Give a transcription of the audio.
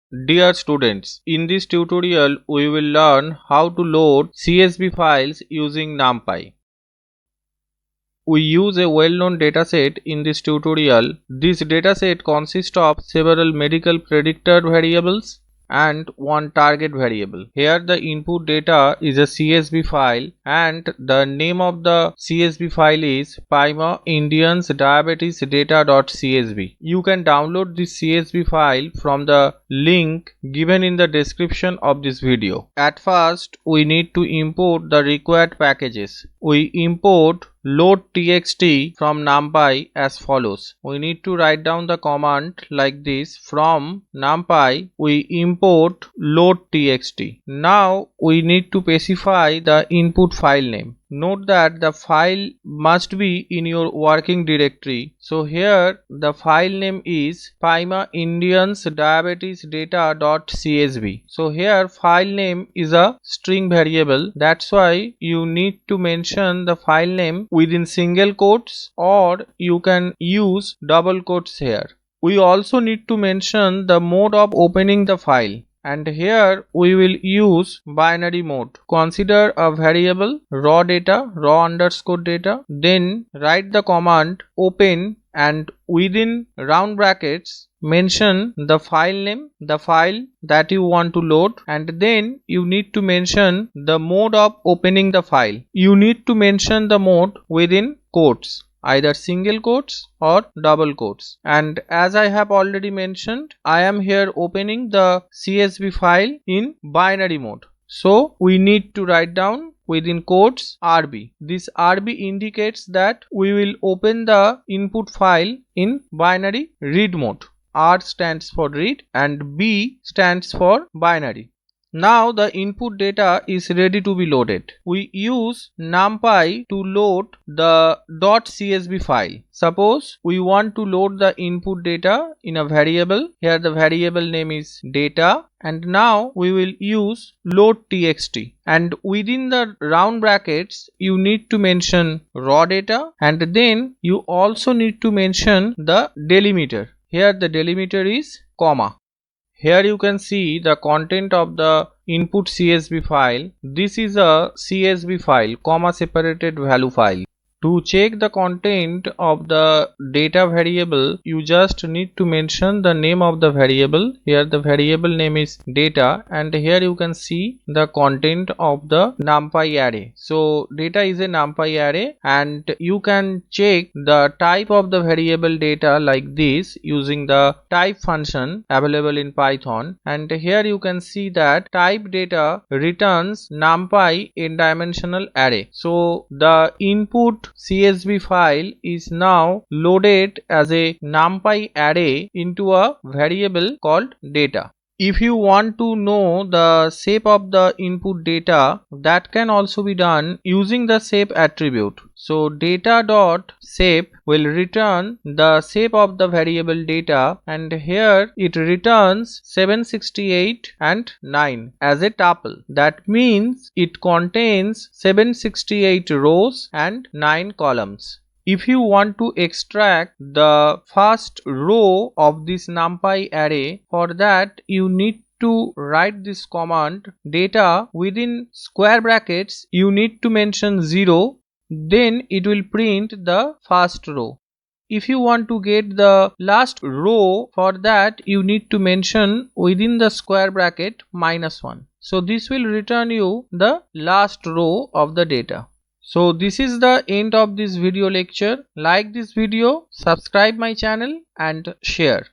Dear students, in this tutorial we will learn how to load CSV files using NumPy. We use a well-known dataset in this tutorial. This dataset consists of several medical predictor variables and one target variable. Here the input data is a CSV file and the name of the CSV file is Paima Indians Diabetes Data.csv. You can download this CSV file from the link given in the description of this video. At first we need to import the required packages. We import load.txt from NumPy as follows. We need to write down the command like this: from NumPy we import load.txt. Now we need to specify the input file name. Note that the file must be in your working directory. So here the file name is Paima Indians Diabetes Data.csv. So here file name is a string variable. That's why you need to mention the file name within single quotes, or you can use double quotes here. We also need to mention the mode of opening the file, and here we will use binary mode. Consider a variable raw data, raw underscore data, then write the command open and within round brackets mention the file name, the file that you want to load, and then you need to mention the mode of opening the file. You need to mention the mode within quotes, either single quotes or double quotes. And as I have already mentioned, I am here opening the CSV file in binary mode. So we need to write down within quotes RB. This RB indicates that we will open the input file in binary read mode. R stands for read and B stands for binary. Now the input data is ready to be loaded. We use NumPy to load the .csv file. Suppose we want to load the input data in a variable. Here the variable name is data, and now we will use load.txt, and within the round brackets you need to mention raw data, and then you also need to mention the delimiter. Here the delimiter is comma. Here you can see the content of the input CSV file. This is a CSV file, comma separated value file. To check the content of the data variable, you just need to mention the name of the variable. Here the variable name is data, and here you can see the content of the NumPy array. So data is a NumPy array, and you can check the type of the variable data like this using the type function available in Python. And here you can see that type data returns NumPy n-dimensional array. So the input CSV file is now loaded as a NumPy array into a variable called data. If you want to know the shape of the input data, that can also be done using the shape attribute. So data.shape will return the shape of the variable data, and here it returns 768 and 9 as a tuple. That means it contains 768 rows and 9 columns. If you want to extract the first row of this NumPy array, for that you need to write this command data within square brackets. You need to mention 0, then it will print the first row. If you want to get the last row, for that you need to mention within the square bracket -1. So this will return you the last row of the data. So this is the end of this video lecture. Like this video, subscribe my channel and share.